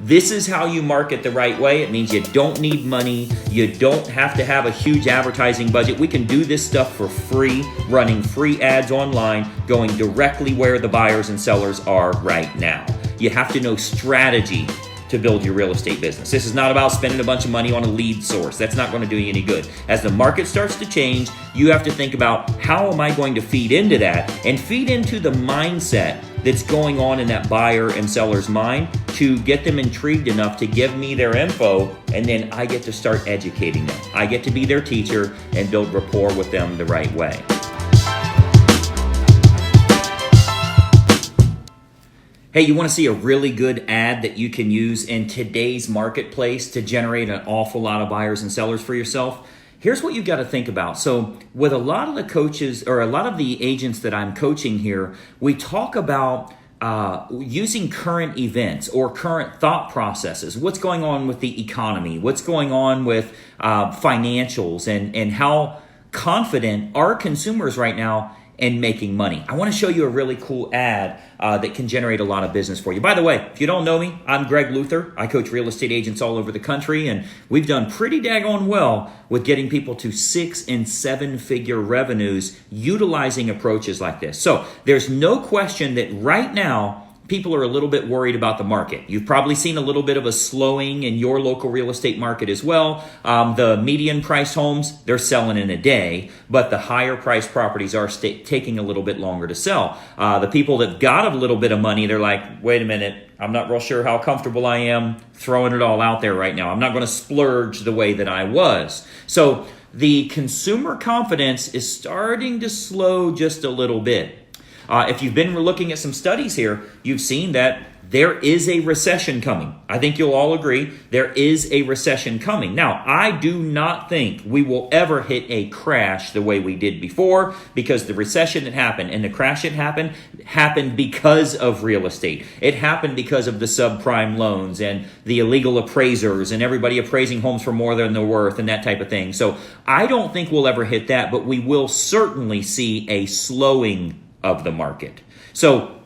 This is how you market the right way. It means you don't need money. You don't have to have a huge advertising budget. We can do this stuff for free, running free ads online, going directly where the buyers and sellers are right now. You have to know strategy to build your real estate business. This is not about spending a bunch of money on a lead source. That's not going to do you any good. As the market starts to change, you have to think about, how am I going to feed into that and feed into the mindset that's going on in that buyer and seller's mind to get them intrigued enough to give me their info, and then I get to start educating them. I get to be their teacher and build rapport with them the right way. Hey, you want to see a really good ad that you can use in today's marketplace to generate an awful lot of buyers and sellers for yourself? Here's what you've got to think about. So with a lot of the coaches or a lot of the agents that I'm coaching here, we talk about using current events or current thought processes. What's going on with the economy? What's going on with financials and how confident are consumers right now and making money. I want to show you a really cool ad that can generate a lot of business for you. By the way, if you don't know me, I'm Greg Luther. I coach real estate agents all over the country, and we've done pretty daggone well with getting people to 6- and 7-figure revenues utilizing approaches like this. So there's no question that right now, people are a little bit worried about the market. You've probably seen a little bit of a slowing in your local real estate market as well. The median price homes, they're selling in a day, but the higher price properties are taking a little bit longer to sell. The people that got a little bit of money, they're like, wait a minute, I'm not real sure how comfortable I am throwing it all out there right now. I'm not going to splurge the way that I was. So the consumer confidence is starting to slow just a little bit. If you've been looking at some studies here, you've seen that there is a recession coming. I think you'll all agree there is a recession coming. Now, I do not think we will ever hit a crash the way we did before, because the recession that happened and the crash that happened because of real estate. It happened because of the subprime loans and the illegal appraisers and everybody appraising homes for more than they're worth and that type of thing. So I don't think we'll ever hit that, but we will certainly see a slowing of the market. So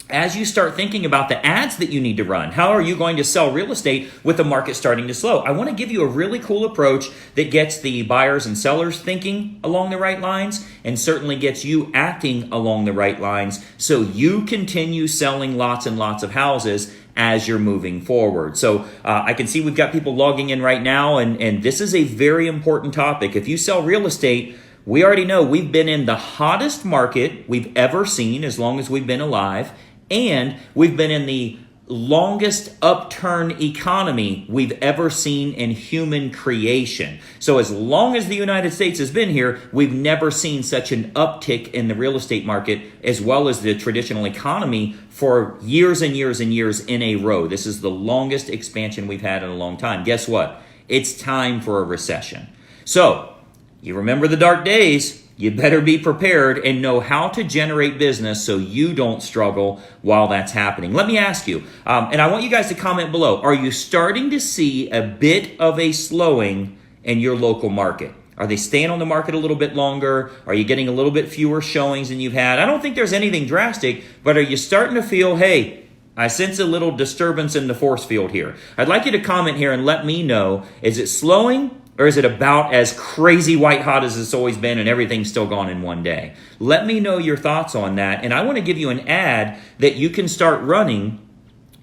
as you start thinking about the ads that you need to run, how are you going to sell real estate with the market starting to slow? I want to give you a really cool approach that gets the buyers and sellers thinking along the right lines and certainly gets you acting along the right lines so you continue selling lots and lots of houses as you're moving forward. So I can see we've got people logging in right now, and this is a very important topic. If you sell real estate, we already know we've been in the hottest market we've ever seen as long as we've been alive, and we've been in the longest upturn economy we've ever seen in human creation. So as long as the United States has been here, we've never seen such an uptick in the real estate market as well as the traditional economy for years and years and years in a row. This is the longest expansion we've had in a long time. Guess what? It's time for a recession. So you remember the dark days, you better be prepared and know how to generate business so you don't struggle while that's happening. Let me ask you, and I want you guys to comment below, are you starting to see a bit of a slowing in your local market? Are they staying on the market a little bit longer? Are you getting a little bit fewer showings than you've had? I don't think there's anything drastic, but are you starting to feel, hey, I sense a little disturbance in the force field here? I'd like you to comment here and let me know, is it slowing? Or is it about as crazy white hot as it's always been and everything's still gone in one day? Let me know your thoughts on that. And I want to give you an ad that you can start running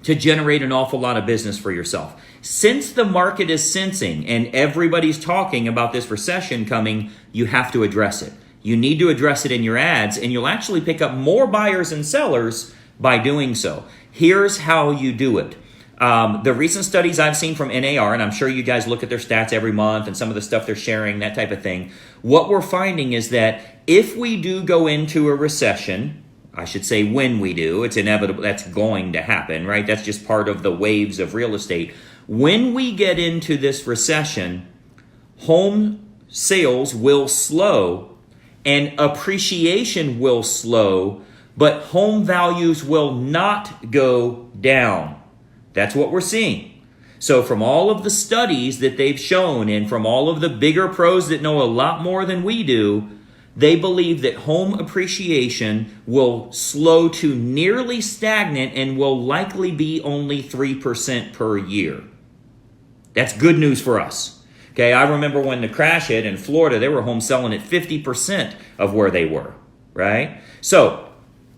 to generate an awful lot of business for yourself. Since the market is sensing and everybody's talking about this recession coming, you have to address it. You need to address it in your ads, and you'll actually pick up more buyers and sellers by doing so. Here's how you do it. The recent studies I've seen from NAR, and I'm sure you guys look at their stats every month and some of the stuff they're sharing, that type of thing. What we're finding is that if we do go into a recession, I should say when we do, it's inevitable, that's going to happen, right? That's just part of the waves of real estate. When we get into this recession, home sales will slow and appreciation will slow, but home values will not go down. That's what we're seeing. So from all of the studies that they've shown and from all of the bigger pros that know a lot more than we do, They believe that home appreciation will slow to nearly stagnant and will likely be only 3% per year. That's good news for us. Okay, I remember when the crash hit in Florida, they were home selling at 50% of where they were, right? So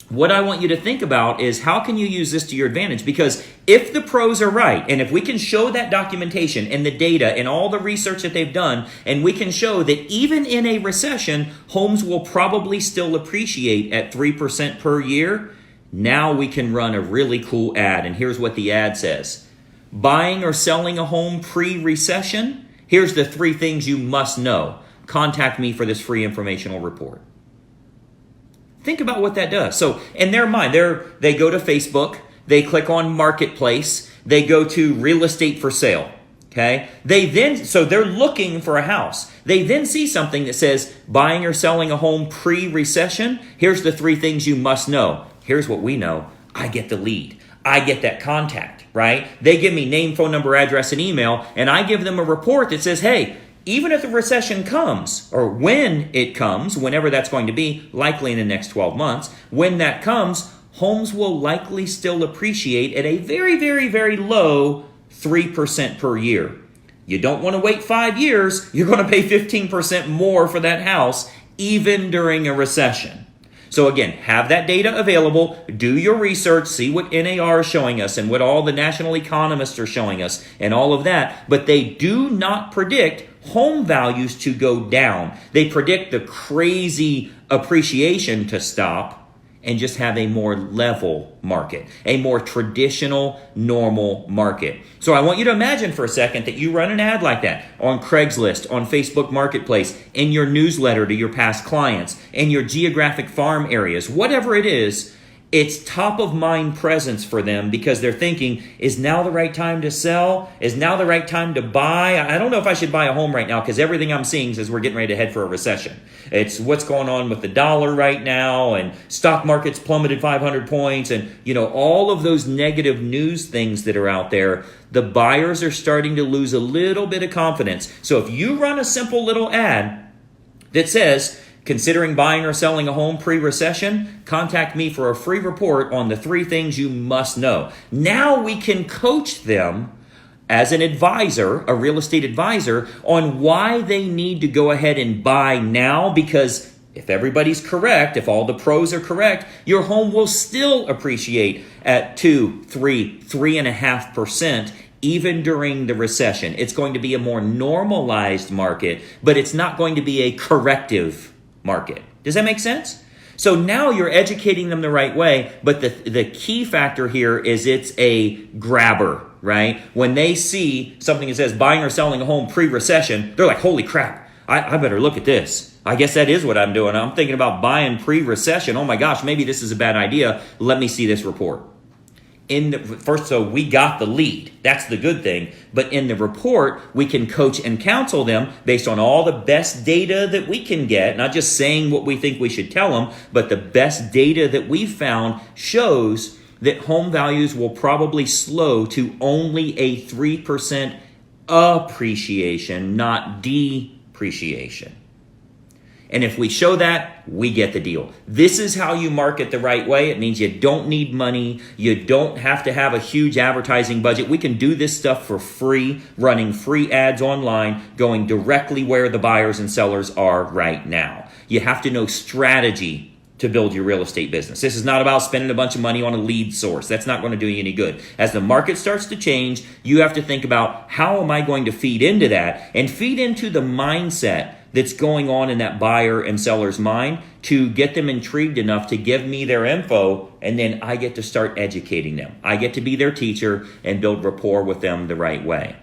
what I want you to think about is how can you use this to your advantage? Because if the pros are right, and if we can show that documentation and the data and all the research that they've done, and we can show that even in a recession, homes will probably still appreciate at 3% per year, now we can run a really cool ad. And here's what the ad says. Buying or selling a home pre-recession? Here's the 3 things you must know. Contact me for this free informational report. Think about what that does. So in their mind, they go to Facebook, they click on Marketplace, they go to Real Estate for Sale. Okay? So they're looking for a house. They then see something that says buying or selling a home pre-recession. Here's the 3 things you must know. Here's what we know. I get the lead. I get that contact, right? They give me name, phone number, address, and email, and I give them a report that says, hey, even if the recession comes, or when it comes, whenever that's going to be, likely in the next 12 months, when that comes, homes will likely still appreciate at a very, very, very low 3% per year. You don't want to wait 5 years. You're going to pay 15% more for that house, even during a recession. So again, have that data available, do your research, see what NAR is showing us and what all the national economists are showing us and all of that, but they do not predict home values to go down. They predict the crazy appreciation to stop and just have a more level market, a more traditional, normal market. So I want you to imagine for a second that you run an ad like that on Craigslist, on Facebook Marketplace, in your newsletter to your past clients, in your geographic farm areas, whatever it is. It's top of mind presence for them because they're thinking, is now the right time to sell? Is now the right time to buy? I don't know if I should buy a home right now because everything I'm seeing says we're getting ready to head for a recession. It's what's going on with the dollar right now, and stock market's plummeted 500 points, and all of those negative news things that are out there. The buyers are starting to lose a little bit of confidence. So if you run a simple little ad that says, considering buying or selling a home pre-recession, contact me for a free report on the 3 things you must know. Now we can coach them as an advisor, a real estate advisor, on why they need to go ahead and buy now, because if everybody's correct, if all the pros are correct, your home will still appreciate at 2, 3, 3.5%. Even during the recession. It's going to be a more normalized market, but it's not going to be a corrective market. Does that make sense? So now you're educating them the right way, but the key factor here is it's a grabber, right? When they see something that says buying or selling a home pre-recession, they're like, holy crap, I better look at this. I guess that is what I'm doing. I'm thinking about buying pre-recession. Oh my gosh, maybe this is a bad idea. Let me see this report. So we got the lead. That's the good thing. But in the report, we can coach and counsel them based on all the best data that we can get, not just saying what we think we should tell them, but the best data that we've found shows that home values will probably slow to only a 3% appreciation, not depreciation. And if we show that, we get the deal. This is how you market the right way. It means you don't need money. You don't have to have a huge advertising budget. We can do this stuff for free, running free ads online, going directly where the buyers and sellers are right now. You have to know strategy to build your real estate business. This is not about spending a bunch of money on a lead source. That's not going to do you any good. As the market starts to change, you have to think about, how am I going to feed into that and feed into the mindset that's going on in that buyer and seller's mind to get them intrigued enough to give me their info, and then I get to start educating them. I get to be their teacher and build rapport with them the right way.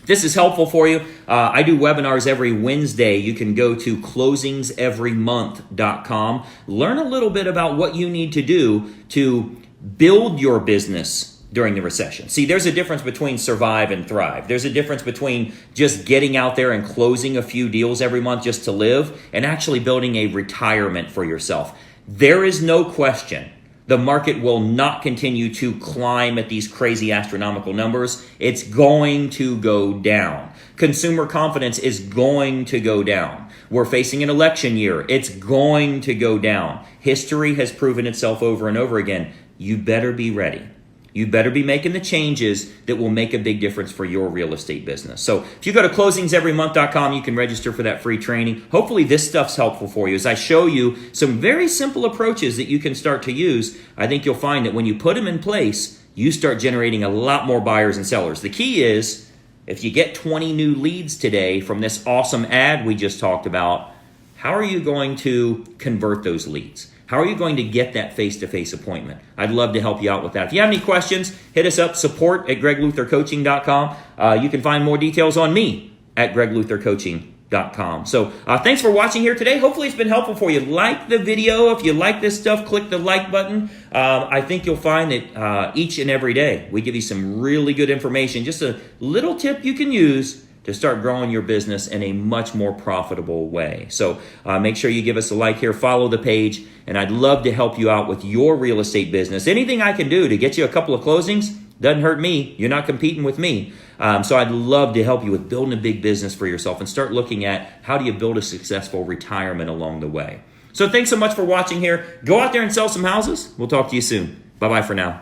This is helpful for you. I do webinars every Wednesday. You can go to closingseverymonth.com. Learn a little bit about what you need to do to build your business during the recession. See, there's a difference between survive and thrive. There's a difference between just getting out there and closing a few deals every month just to live and actually building a retirement for yourself. There is no question the market will not continue to climb at these crazy astronomical numbers. It's going to go down. Consumer confidence is going to go down. We're facing an election year. It's going to go down. History has proven itself over and over again. You better be ready. You better be making the changes that will make a big difference for your real estate business. So if you go to closingseverymonth.com, you can register for that free training. Hopefully this stuff's helpful for you as I show you some very simple approaches that you can start to use. I think you'll find that when you put them in place, you start generating a lot more buyers and sellers. The key is, if you get 20 new leads today from this awesome ad we just talked about, how are you going to convert those leads? How are you going to get that face-to-face appointment? I'd love to help you out with that. If you have any questions, hit us up, support@gregluthercoaching.com. You can find more details on me at gregluthercoaching.com. So thanks for watching here today. Hopefully it's been helpful for you. Like the video. If you like this stuff, click the like button. I think you'll find that each and every day we give you some really good information, just a little tip you can use to start growing your business in a much more profitable way. So make sure you give us a like here, follow the page, and I'd love to help you out with your real estate business. Anything I can do to get you a couple of closings doesn't hurt me. You're not competing with me. So I'd love to help you with building a big business for yourself and start looking at how do you build a successful retirement along the way. So thanks so much for watching here. Go out there and sell some houses. We'll talk to you soon. Bye-bye for now.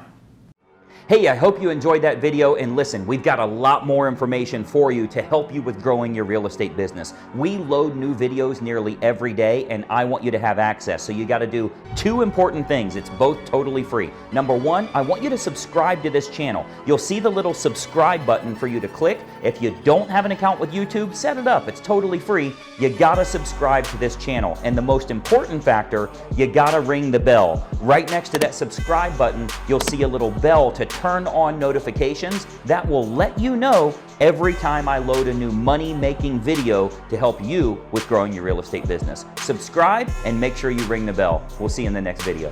Hey, I hope you enjoyed that video, and listen, we've got a lot more information for you to help you with growing your real estate business. We load new videos nearly every day, and I want you to have access. So you got to do two important things. It's both totally free. Number one, I want you to subscribe to this channel. You'll see the little subscribe button for you to click. If you don't have an account with YouTube, set it up. It's totally free. You got to subscribe to this channel. And the most important factor, you got to ring the bell. Right next to that subscribe button, you'll see a little bell to turn on notifications. That will let you know every time I load a new money-making video to help you with growing your real estate business. Subscribe and make sure you ring the bell. We'll see you in the next video.